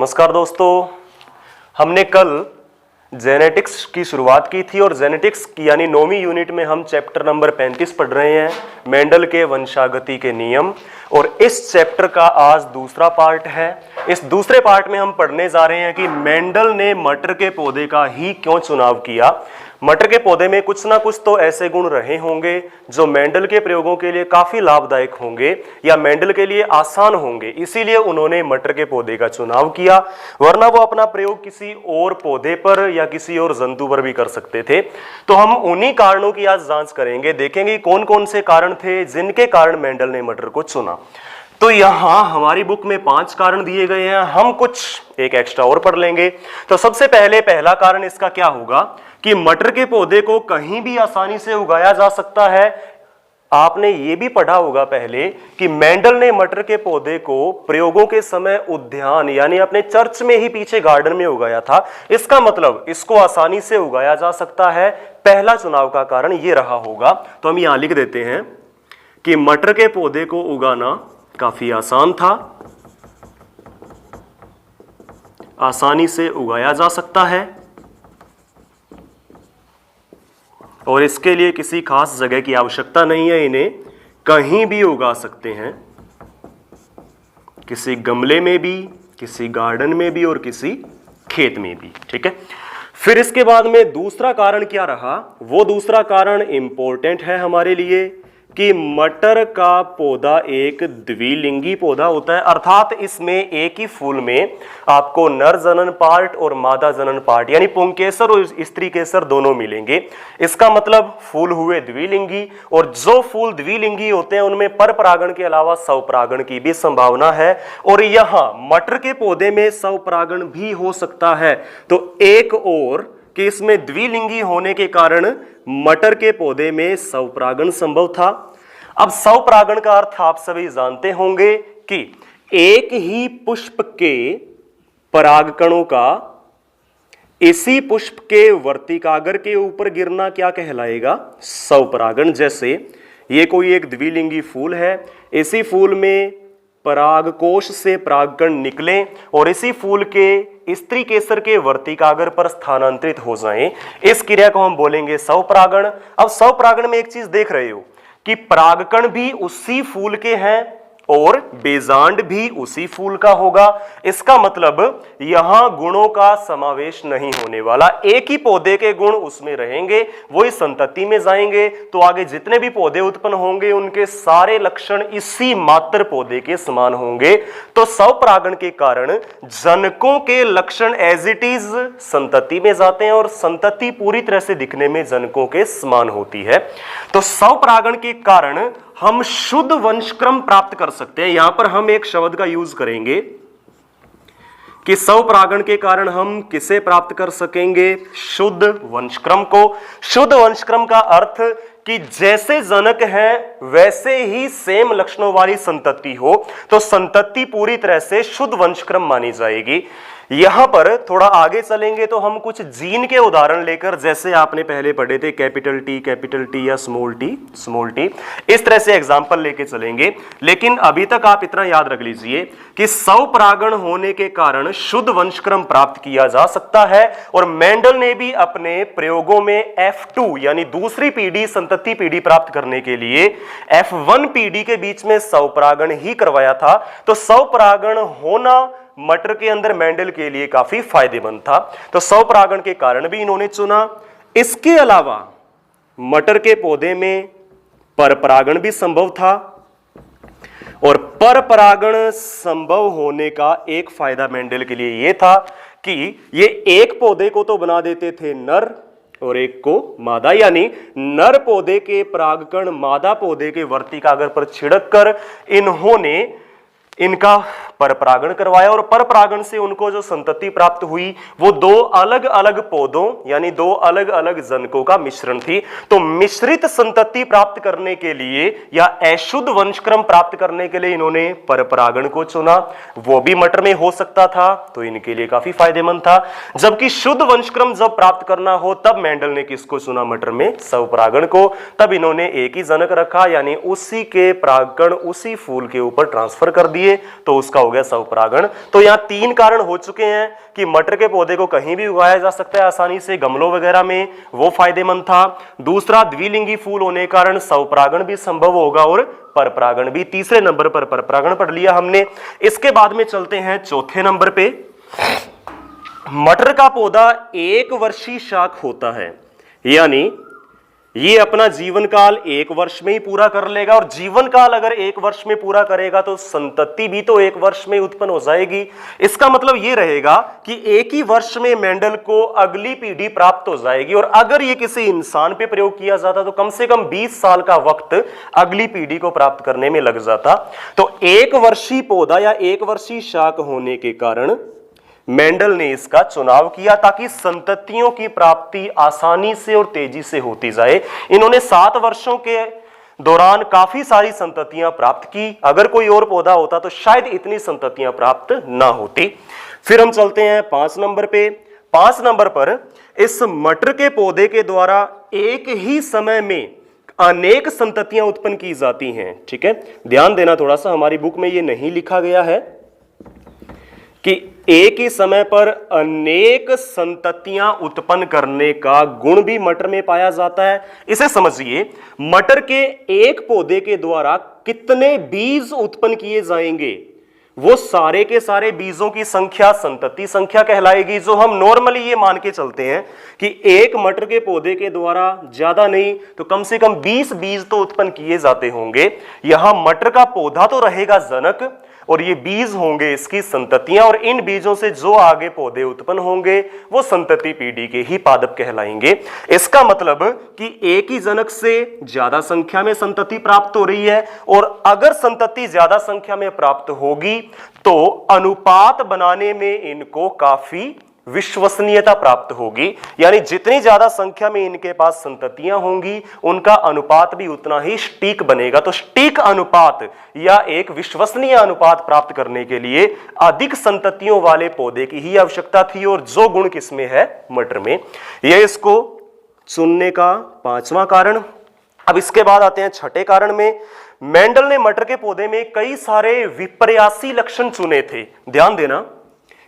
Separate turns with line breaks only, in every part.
नमस्कार दोस्तों, हमने कल जेनेटिक्स की शुरुआत की थी और जेनेटिक्स की यानी 9वीं यूनिट में हम चैप्टर नंबर 35 पढ़ रहे हैं, मेंडल के वंशागति के नियम। और इस चैप्टर का आज दूसरा पार्ट है। इस दूसरे पार्ट में हम पढ़ने जा रहे हैं कि मेंडल ने मटर के पौधे का ही क्यों चुनाव किया। मटर के पौधे में कुछ ना कुछ तो ऐसे गुण रहे होंगे जो मेंडल के प्रयोगों के लिए काफी लाभदायक होंगे या मेंडल के लिए आसान होंगे, इसीलिए उन्होंने मटर के पौधे का चुनाव किया, वरना वो अपना प्रयोग किसी और पौधे पर या किसी और जंतु पर भी कर सकते थे। तो हम उन्हीं कारणों की आज जांच करेंगे, देखेंगे कौन कौन से कारण थे जिनके कारण मेंडल ने मटर को चुना। तो यहां हमारी बुक में 5 कारण दिए गए हैं, हम कुछ एक एक्स्ट्रा और पढ़ लेंगे। तो सबसे पहला कारण इसका क्या होगा कि मटर के पौधे को कहीं भी आसानी से उगाया जा सकता है। आपने ये भी पढ़ा होगा पहले कि मेंडल ने मटर के पौधे को प्रयोगों के समय उद्यान यानी अपने चर्च में ही पीछे गार्डन में उगाया था। इसका मतलब इसको आसानी से उगाया जा सकता है। पहला चुनाव का कारण ये रहा होगा। तो हम यहां लिख देते हैं कि मटर के पौधे को उगाना काफी आसान था, आसानी से उगाया जा सकता है और इसके लिए किसी खास जगह की आवश्यकता नहीं है, इन्हें कहीं भी उगा सकते हैं, किसी गमले में भी, किसी गार्डन में भी और किसी खेत में भी। ठीक है, फिर इसके बाद में दूसरा कारण क्या रहा, वो दूसरा कारण इंपॉर्टेंट है हमारे लिए कि मटर का पौधा एक द्विलिंगी पौधा होता है, अर्थात इसमें एक ही फूल में आपको नर जनन पार्ट और मादा जनन पार्ट यानी पुंकेसर और स्त्री केसर दोनों मिलेंगे। इसका मतलब फूल हुए द्विलिंगी, और जो फूल द्विलिंगी होते हैं उनमें पर परागण के अलावा स्वपरागण की भी संभावना है। और यहां मटर के पौधे में स्वपरागण भी हो सकता है। तो एक और कि इसमें द्विलिंगी होने के कारण मटर के पौधे में स्वपरागण संभव था। अब स्वपरागण का अर्थ आप सभी जानते होंगे कि एक ही पुष्प के परागकणों का इसी पुष्प के वर्तिकाग्र के ऊपर गिरना क्या कहलाएगा, स्वपरागण। जैसे ये कोई एक द्विलिंगी फूल है, इसी फूल में परागकोश से परागकण निकलें और इसी फूल के स्त्री केसर के वर्तिकाग्र पर स्थानांतरित हो जाएं, इस क्रिया को हम बोलेंगे स्वपरागण। अब स्वपरागण में एक चीज देख रहे हो कि परागकण भी उसी फूल के हैं और बेजांड भी उसी फूल का होगा। इसका मतलब यहां गुणों का समावेश नहीं होने वाला, एक ही पौधे के गुण उसमें रहेंगे, वो इस संतति में जाएंगे। तो आगे जितने भी पौधे उत्पन्न होंगे उनके सारे लक्षण इसी मात्र पौधे के समान होंगे। तो स्वपरागण के कारण जनकों के लक्षण एज इट इज संतति में जाते हैं और संतति पूरी तरह से दिखने में जनकों के समान होती है। तो स्वपरागण के कारण हम शुद्ध वंशक्रम प्राप्त कर सकते हैं। यहां पर हम एक शब्द का यूज करेंगे कि स्वपरागण के कारण हम किसे प्राप्त कर सकेंगे, शुद्ध वंशक्रम को। शुद्ध वंशक्रम का अर्थ कि जैसे जनक है वैसे ही सेम लक्षणों वाली संतति हो, तो संतति पूरी तरह से शुद्ध वंशक्रम मानी जाएगी। यहां पर थोड़ा आगे चलेंगे तो हम कुछ जीन के उदाहरण लेकर, जैसे आपने पहले पढ़े थे कैपिटल टी या स्मॉल टी, इस तरह से एग्जांपल लेके चलेंगे। लेकिन अभी तक आप इतना याद रख लीजिए कि स्वपरागण होने के कारण शुद्ध वंशक्रम प्राप्त किया जा सकता है। और मेंडल ने भी अपने प्रयोगों में F2 यानी दूसरी पीढ़ी संतति पीढ़ी प्राप्त करने के लिए F1 पीढ़ी के बीच में स्वपरागण ही करवाया था। तो स्वपरागण होना मटर के अंदर मेंडल के लिए काफी फायदेमंद था, तो स्वपरागण के कारण भी इन्होंने चुना। इसके अलावा मटर के पौधे में परपरागण भी संभव था, और परपरागण संभव होने का एक फायदा मेंडल के लिए यह था कि ये एक पौधे को तो बना देते थे नर और एक को मादा, यानी नर पौधे के परागकण मादा पौधे के वर्तिकाग्र पर छिड़क कर इन्होंने इनका परपरागण करवाया, और परपरागण से उनको जो संतति प्राप्त हुई वो दो अलग अलग पौधों यानी दो अलग अलग जनकों का मिश्रण थी। तो मिश्रित संतति प्राप्त करने के लिए या अशुद्ध वंशक्रम प्राप्त करने के लिए इन्होंने परपरागण को चुना, वो भी मटर में हो सकता था, तो इनके लिए काफी फायदेमंद था। जबकि शुद्ध वंशक्रम जब प्राप्त करना हो तब मेंडल ने किसको चुना, मटर में स्वपरागण को। तब इन्होंने एक ही जनक रखा यानी उसी के परागकण उसी फूल के ऊपर ट्रांसफर कर दिए। चाहिए, तो उसका हो गया स्वपरागण। तो यहाँ 3 कारण हो चुके हैं कि मटर के पौधे को कहीं भी उगाया जा सकता है आसानी से, गमलों वगैरह में, वो फायदेमंद था। दूसरा, द्विलिंगी फूल होने के कारण स्वपरागण भी संभव होगा और परपरागण भी। तीसरे नंबर पर परपरागण पढ़ लिया हमने। इसके बाद में चलते हैं चौथे नंबर पे। मटर का पौधा 1 वर्षीय शाक होता है, यानी ये अपना जीवन काल 1 वर्ष में ही पूरा कर लेगा, और जीवन काल अगर 1 वर्ष में पूरा करेगा तो संतति भी तो 1 वर्ष में उत्पन्न हो जाएगी। इसका मतलब ये रहेगा कि एक ही वर्ष में मेंडल को अगली पीढ़ी प्राप्त हो जाएगी, और अगर ये किसी इंसान पे प्रयोग किया जाता तो कम से कम 20 साल का वक्त अगली पीढ़ी को प्राप्त करने में लग जाता। तो 1 वर्षीय पौधा या 1 वर्षीय शाक होने के कारण मेंडल ने इसका चुनाव किया ताकि संततियों की प्राप्ति आसानी से और तेजी से होती जाए। इन्होंने 7 वर्षों के दौरान काफी सारी संततियां प्राप्त की। अगर कोई और पौधा होता तो शायद इतनी संततियां प्राप्त ना होती। फिर हम चलते हैं 5 नंबर पे। 5 नंबर पर इस मटर के पौधे के द्वारा एक ही समय में अनेक संततियां उत्पन्न की जाती हैं। ठीक है, ध्यान देना थोड़ा सा, हमारी बुक में ये नहीं लिखा गया है कि एक ही समय पर अनेक संततियां उत्पन्न करने का गुण भी मटर में पाया जाता है। इसे समझिए, मटर के एक पौधे के द्वारा कितने बीज उत्पन्न किए जाएंगे, वो सारे के सारे बीजों की संख्या संतति संख्या कहलाएगी, जो हम नॉर्मली ये मान के चलते हैं कि एक मटर के पौधे के द्वारा ज्यादा नहीं तो कम से कम 20 बीज तो उत्पन्न किए जाते होंगे। यहां मटर का पौधा तो रहेगा जनक और ये बीज होंगे इसकी संततियां, और इन बीजों से जो आगे पौधे उत्पन्न होंगे वो संतति पीढ़ी के ही पादप कहलाएंगे। इसका मतलब कि एक ही जनक से ज्यादा संख्या में संतति प्राप्त हो रही है, और अगर संतति ज्यादा संख्या में प्राप्त होगी तो अनुपात बनाने में इनको काफी विश्वसनीयता प्राप्त होगी। यानी जितनी ज्यादा संख्या में इनके पास संततियां होंगी उनका अनुपात भी उतना ही सटीक बनेगा। तो सटीक अनुपात या एक विश्वसनीय अनुपात प्राप्त करने के लिए अधिक संततियों वाले पौधे की ही आवश्यकता थी, और जो गुण किसमें है, मटर में। यह इसको चुनने का 5वां कारण। अब इसके बाद आते हैं छठे कारण में। मेंडल ने मटर के पौधे में कई सारे विपर्यासी लक्षण चुने थे। ध्यान देना,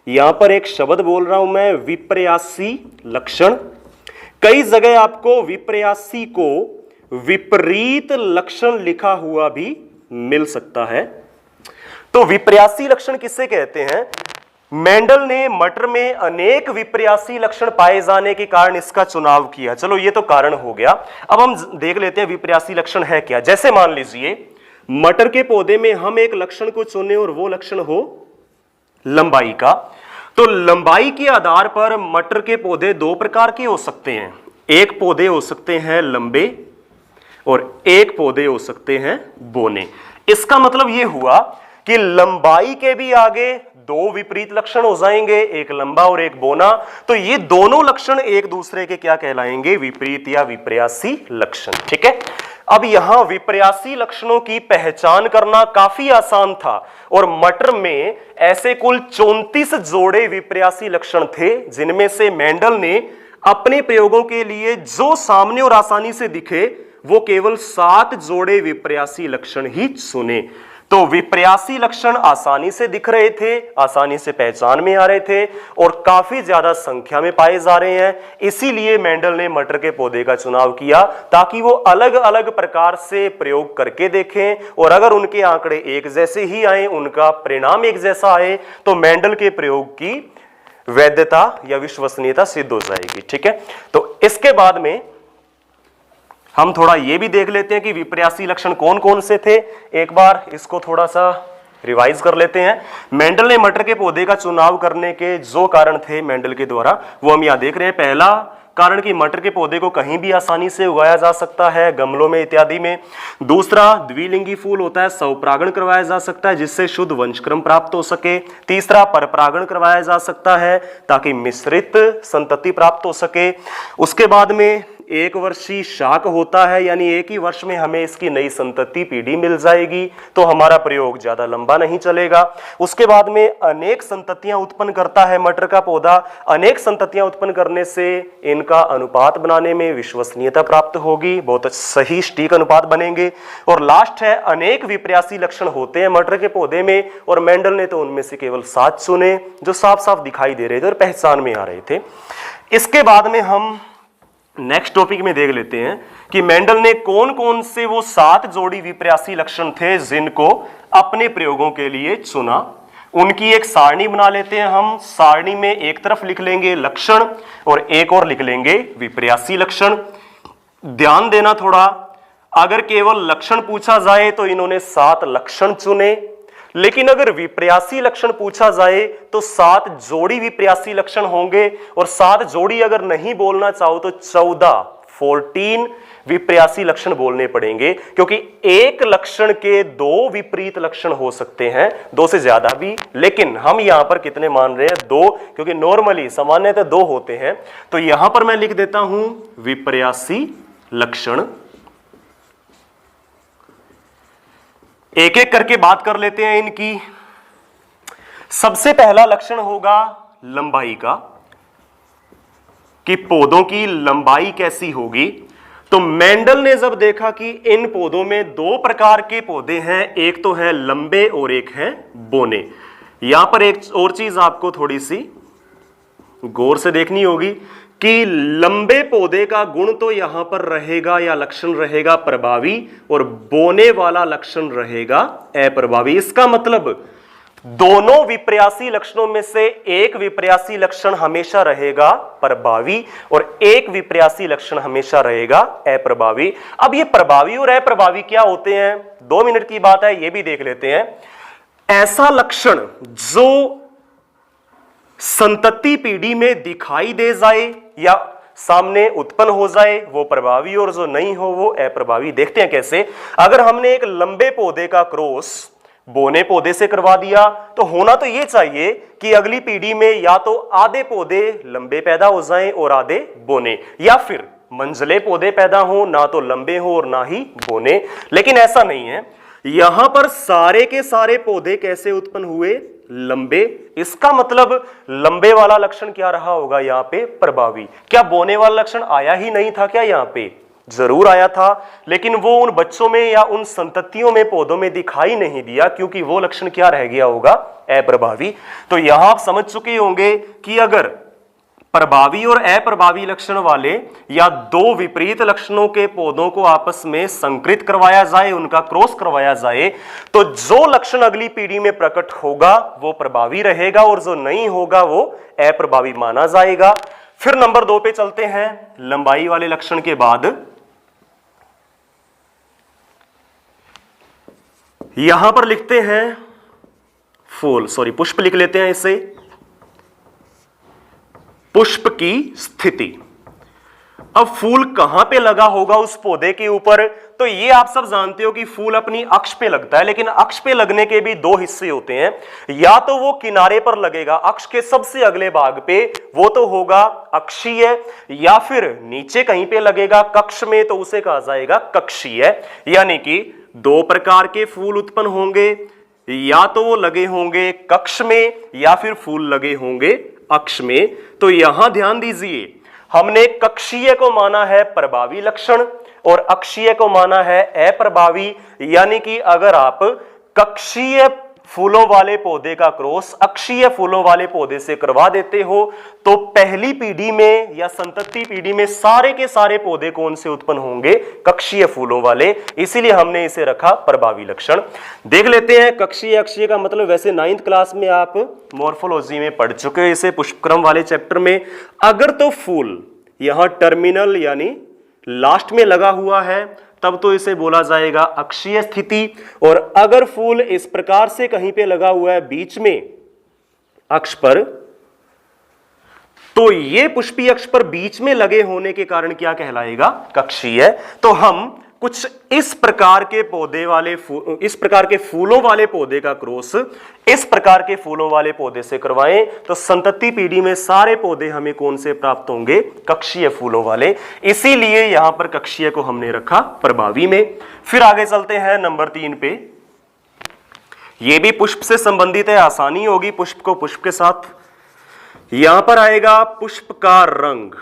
यहां पर एक शब्द बोल रहा हूं मैं, विपर्यासी लक्षण। कई जगह आपको विपर्यासी को विपरीत लक्षण लिखा हुआ भी मिल सकता है। तो विपर्यासी लक्षण किससे कहते हैं? मेंडल ने मटर में अनेक विपर्यासी लक्षण पाए जाने के कारण इसका चुनाव किया। चलो ये तो कारण हो गया। अब हम देख लेते हैं विपर्यासी लक्षण है क्या। जैसे मान लीजिए मटर के पौधे में हम एक लक्षण को चुने और वो लक्षण हो लंबाई का, तो लंबाई के आधार पर मटर के पौधे 2 प्रकार के हो सकते हैं। एक पौधे हो सकते हैं लंबे और एक पौधे हो सकते हैं बोने। इसका मतलब यह हुआ कि लंबाई के भी आगे 2 विपरीत लक्षण हो जाएंगे, एक लंबा और एक बोना। तो ये दोनों लक्षण एक दूसरे के क्या कहलाएंगे? विपरीत या विपर्यासी लक्षण। ठीक है, अब यहां विपर्यासी लक्षणों की पहचान करना काफी आसान था, और मटर में ऐसे कुल 34 जोड़े विपर्यासी लक्षण थे, जिनमें से मेंडल ने अपने प्रयोगों के लिए जो सामने और आसानी से दिखे वो केवल 7 जोड़े विपर्यासी लक्षण ही चुने। तो विपर्यासी लक्षण आसानी से दिख रहे थे, आसानी से पहचान में आ रहे थे, और काफी ज्यादा संख्या में पाए जा रहे हैं। इसीलिए मेंडल ने मटर के पौधे का चुनाव किया ताकि वो अलग अलग प्रकार से प्रयोग करके देखें, और अगर उनके आंकड़े एक जैसे ही आए, उनका परिणाम एक जैसा आए, तो मेंडल के प्रयोग की वैधता या विश्वसनीयता सिद्ध हो जाएगी। ठीक है, तो इसके बाद में हम थोड़ा ये भी देख लेते हैं कि विपर्यासी लक्षण कौन कौन से थे। एक बार इसको थोड़ा सा रिवाइज कर लेते हैं। मेंडल ने मटर के पौधे का चुनाव करने के जो कारण थे मेंडल के द्वारा, वो हम यहां देख रहे हैं। पहला कारण कि मटर के पौधे को कहीं भी आसानी से उगाया जा सकता है, गमलों में इत्यादि में। दूसरा, द्विलिंगी फूल होता है, स्वपरागण करवाया जा सकता है जिससे शुद्ध वंशक्रम प्राप्त हो सके। तीसरा, परपरागण करवाया जा सकता है ताकि मिश्रित संतति प्राप्त हो सके। उसके बाद में एक वर्षीय शाक होता है, यानी एक ही वर्ष में हमें इसकी नई संतति पीढ़ी मिल जाएगी, तो हमारा प्रयोग ज्यादा लंबा नहीं चलेगा। उसके बाद में अनेक संततियां उत्पन्न करता है मटर का पौधा। अनेक संततियां उत्पन्न करने से इनका अनुपात बनाने में विश्वसनीयता प्राप्त होगी, बहुत सही सटीक अनुपात बनेंगे। और लास्ट है, अनेक विपर्यासी लक्षण होते हैं मटर के पौधे में, और मेंडल ने तो उनमें से केवल 7 चुने जो साफ साफ दिखाई दे रहे थे और पहचान में आ रहे थे। इसके बाद में हम नेक्स्ट टॉपिक में देख लेते हैं कि मेंडल ने कौन कौन से वो 7 जोड़ी विपर्यासी लक्षण थे जिनको अपने प्रयोगों के लिए चुना। उनकी एक सारणी बना लेते हैं हम। सारणी में एक तरफ लिख लेंगे लक्षण और एक और लिख लेंगे विपर्यासी लक्षण। ध्यान देना थोड़ा, अगर केवल लक्षण पूछा जाए तो इन्होंने 7 लक्षण चुने, लेकिन अगर विपर्यासी लक्षण पूछा जाए तो 7 जोड़ी विपर्यासी लक्षण होंगे, और 7 जोड़ी अगर नहीं बोलना चाहो तो 14 विपर्यासी लक्षण बोलने पड़ेंगे, क्योंकि एक लक्षण के 2 विपरीत लक्षण हो सकते हैं, 2 से ज्यादा भी, लेकिन हम यहां पर कितने मान रहे हैं, 2, क्योंकि नॉर्मली सामान्यतः 2 होते हैं। तो यहां पर मैं लिख देता हूं विपर्यासी लक्षण। एक एक करके बात कर लेते हैं इनकी। सबसे पहला लक्षण होगा लंबाई का, कि पौधों की लंबाई कैसी होगी। तो मेंडल ने जब देखा कि इन पौधों में 2 प्रकार के पौधे हैं, एक तो है लंबे और एक है बोने। यहां पर एक और चीज आपको थोड़ी सी गौर से देखनी होगी कि लंबे पौधे का गुण तो यहां पर रहेगा या लक्षण रहेगा प्रभावी, और बोने वाला लक्षण रहेगा अप्रभावी। इसका मतलब दोनों विपर्यासी लक्षणों में से एक विपर्यासी लक्षण हमेशा रहेगा प्रभावी और एक विपर्यासी लक्षण हमेशा रहेगा अप्रभावी। अब ये प्रभावी और अप्रभावी क्या होते हैं, 2 मिनट की बात है, ये भी देख लेते हैं। ऐसा लक्षण जो संतति पीढ़ी में दिखाई दे जाए या सामने उत्पन्न हो जाए वो प्रभावी, और जो नहीं हो वो अप्रभावी। देखते हैं कैसे। अगर हमने एक लंबे पौधे का क्रॉस बोने पौधे से करवा दिया, तो होना तो ये चाहिए कि अगली पीढ़ी में या तो आधे पौधे लंबे पैदा हो जाएं और आधे बोने, या फिर मंझले पौधे पैदा हो, ना तो लंबे हो और ना ही बोने। लेकिन ऐसा नहीं है, यहां पर सारे के सारे पौधे कैसे उत्पन्न हुए, लंबे। इसका मतलब लंबे वाला लक्षण क्या रहा होगा यहां पे, प्रभावी। क्या बोने वाला लक्षण आया ही नहीं था क्या यहां पे, जरूर आया था, लेकिन वो उन बच्चों में या उन संततियों में पौधों में दिखाई नहीं दिया, क्योंकि वो लक्षण क्या रह गया होगा, अप्रभावी। तो यहां आप समझ चुके होंगे कि अगर प्रभावी और अप्रभावी लक्षण वाले या 2 विपरीत लक्षणों के पौधों को आपस में संकरित करवाया जाए, उनका क्रॉस करवाया जाए, तो जो लक्षण अगली पीढ़ी में प्रकट होगा वो प्रभावी रहेगा, और जो नहीं होगा वो अप्रभावी माना जाएगा। फिर नंबर 2 पे चलते हैं। लंबाई वाले लक्षण के बाद यहां पर लिखते हैं फूल, पुष्प लिख लेते हैं इसे, पुष्प की स्थिति। अब फूल कहां पे लगा होगा उस पौधे के ऊपर, तो ये आप सब जानते हो कि फूल अपनी अक्ष पे लगता है, लेकिन अक्ष पे लगने के भी 2 हिस्से होते हैं। या तो वो किनारे पर लगेगा अक्ष के सबसे अगले भाग पे, वो तो होगा अक्षीय, या फिर नीचे कहीं पे लगेगा कक्ष में, तो उसे कहा जाएगा कक्षीय। यानी कि 2 प्रकार के फूल उत्पन्न होंगे, या तो वो लगे होंगे कक्ष में या फिर फूल लगे होंगे अक्ष में। तो यहां ध्यान दीजिए, हमने कक्षीय को माना है प्रभावी लक्षण और अक्षीय को माना है अप्रभावी। यानी कि अगर आप कक्षीय फूलों वाले पौधे का क्रॉस अक्षीय फूलों वाले पौधे से करवा देते हो, तो पहली पीढ़ी में या संतति पीढ़ी में सारे के सारे पौधे कौन से उत्पन्न होंगे, कक्षीय फूलों वाले। इसीलिए हमने इसे रखा प्रभावी लक्षण। देख लेते हैं कक्षीय अक्षीय का मतलब। वैसे 9th क्लास में आप मॉर्फोलॉजी में पढ़ चुके हैं इसे, पुष्पक्रम वाले चैप्टर में। अगर तो फूल यहां टर्मिनल यानी लास्ट में लगा हुआ है, तब तो इसे बोला जाएगा अक्षीय स्थिति। और अगर फूल इस प्रकार से कहीं पे लगा हुआ है बीच में अक्ष पर, तो ये पुष्पीय अक्ष पर बीच में लगे होने के कारण क्या कहलाएगा, कक्षीय। तो हम कुछ इस प्रकार के पौधे वाले इस प्रकार के फूलों वाले पौधे का क्रॉस इस प्रकार के फूलों वाले पौधे से करवाएं तो संतति पीढ़ी में सारे पौधे हमें कौन से प्राप्त होंगे? कक्षीय फूलों वाले। इसीलिए यहां पर कक्षीय को हमने रखा प्रभावी में। फिर आगे चलते हैं नंबर 3 पे। यह भी पुष्प से संबंधित है, आसानी होगी पुष्प को पुष्प के साथ। यहां पर आएगा पुष्प का रंग,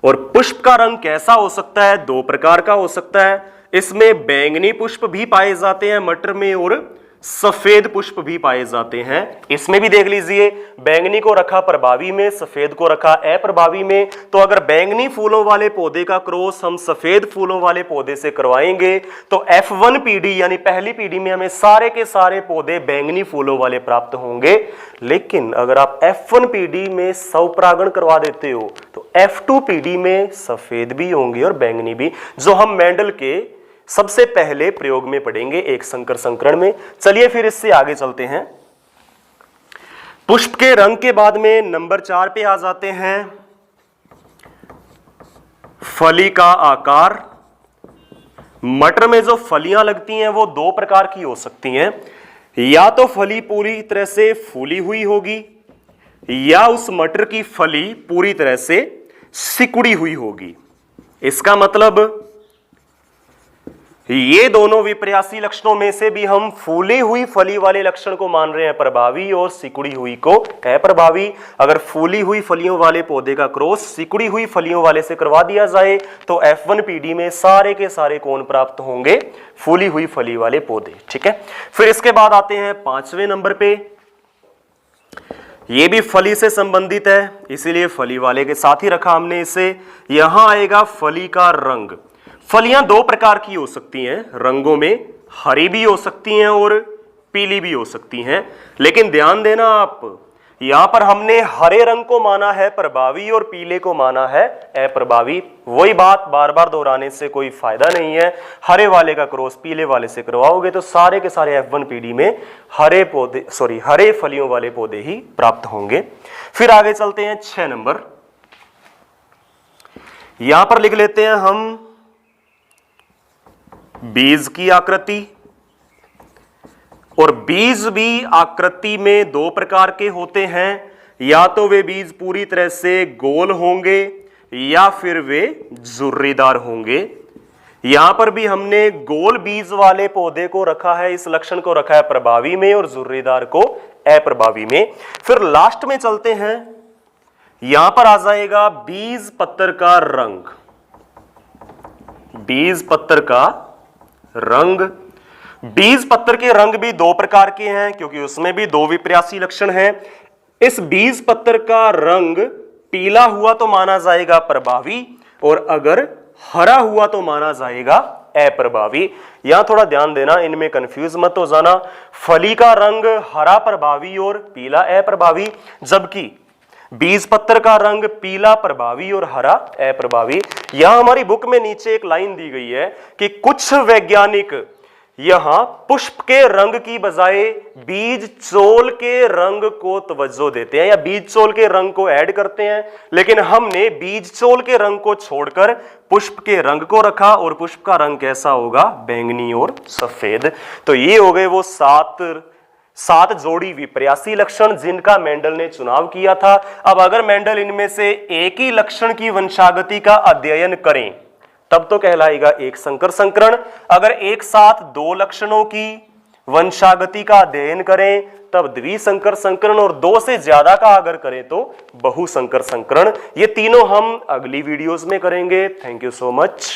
और पुष्प का रंग कैसा हो सकता है? 2 प्रकार का हो सकता है। इसमें बैंगनी पुष्प भी पाए जाते हैं मटर में, और सफेद पुष्प भी पाए जाते हैं। इसमें भी देख लीजिए, बैंगनी को रखा प्रभावी में, सफेद को रखा अप्रभावी में। तो अगर बैंगनी फूलों वाले पौधे का क्रॉस हम सफेद फूलों वाले पौधे से करवाएंगे तो F1 पीढ़ी यानी पहली पीढ़ी में हमें सारे के सारे पौधे बैंगनी फूलों वाले प्राप्त होंगे। लेकिन अगर आप F1 पीढ़ी में स्वपरागण करवा देते हो तो F2 पीढ़ी में सफेद भी होंगे और बैंगनी भी, जो हम मेंडल के सबसे पहले प्रयोग में पढ़ेंगे एक संकर संकरण में। चलिए फिर इससे आगे चलते हैं। पुष्प के रंग के बाद में नंबर 4 पे आ जाते हैं। फली का आकार। मटर में जो फलियां लगती हैं वो 2 प्रकार की हो सकती हैं। या तो फली पूरी तरह से फूली हुई होगी, या उस मटर की फली पूरी तरह से सिकुड़ी हुई होगी। इसका मतलब ये दोनों विपर्यासी लक्षणों में से भी हम फूली हुई फली वाले लक्षण को मान रहे हैं प्रभावी और सिकुड़ी हुई को अप्रभावी। अगर फूली हुई फलियों वाले पौधे का क्रॉस सिकुड़ी हुई फलियों वाले से करवा दिया जाए तो F1 पीढ़ी में सारे के सारे कौन प्राप्त होंगे? फूली हुई फली वाले पौधे। ठीक है, फिर इसके बाद आते हैं 5वें नंबर पे। ये भी फली से संबंधित है, इसीलिए फली वाले के साथ ही रखा हमने इसे। यहां आएगा फली का रंग। फलियां 2 प्रकार की हो सकती हैं रंगों में, हरी भी हो सकती हैं और पीली भी हो सकती हैं। लेकिन ध्यान देना आप, यहां पर हमने हरे रंग को माना है प्रभावी और पीले को माना है अप्रभावी। वही बात बार बार दोहराने से कोई फायदा नहीं है। हरे वाले का क्रॉस पीले वाले से करवाओगे तो सारे के सारे F1 पीढ़ी में हरे फलियों वाले पौधे ही प्राप्त होंगे। फिर आगे चलते हैं 6 नंबर। यहां पर लिख लेते हैं हम बीज की आकृति। और बीज भी आकृति में 2 प्रकार के होते हैं। या तो वे बीज पूरी तरह से गोल होंगे या फिर वे झुर्रीदार होंगे। यहां पर भी हमने गोल बीज वाले पौधे को रखा है, इस लक्षण को रखा है प्रभावी में और झुर्रीदार को अप्रभावी में। फिर लास्ट में चलते हैं, यहां पर आ जाएगा बीज पत्र का रंग। बीज पत्र का रंग। बीज पत्र के रंग भी 2 प्रकार के हैं क्योंकि उसमें भी 2 विपर्यासी लक्षण हैं। इस बीज पत्र का रंग पीला हुआ तो माना जाएगा प्रभावी, और अगर हरा हुआ तो माना जाएगा अप्रभावी। यहां थोड़ा ध्यान देना, इनमें कंफ्यूज मत हो जाना। फली का रंग हरा प्रभावी और पीला अप्रभावी, जबकि बीज पत्र का रंग पीला प्रभावी और हरा अप्रभावी। यहां हमारी बुक में नीचे एक लाइन दी गई है कि कुछ वैज्ञानिक यहां पुष्प के रंग की बजाय बीज चोल के रंग को तवज्जो देते हैं या बीज चोल के रंग को ऐड करते हैं, लेकिन हमने बीज चोल के रंग को छोड़कर पुष्प के रंग को रखा। और पुष्प का रंग कैसा होगा? बैंगनी और सफेद। तो ये हो गए वो 7 जोड़ी विपर्यासी लक्षण जिनका मेंडल ने चुनाव किया था। अब अगर मेंडल इनमें से एक ही लक्षण की वंशागति का अध्ययन करें तब तो कहलाएगा एक संकर संकरण। अगर एक साथ 2 लक्षणों की वंशागति का अध्ययन करें तब द्विसंकर संकरण, और 2 से ज्यादा का अगर करें तो बहुसंकर संकरण। ये तीनों हम अगली वीडियोस में करेंगे। Thank you so much.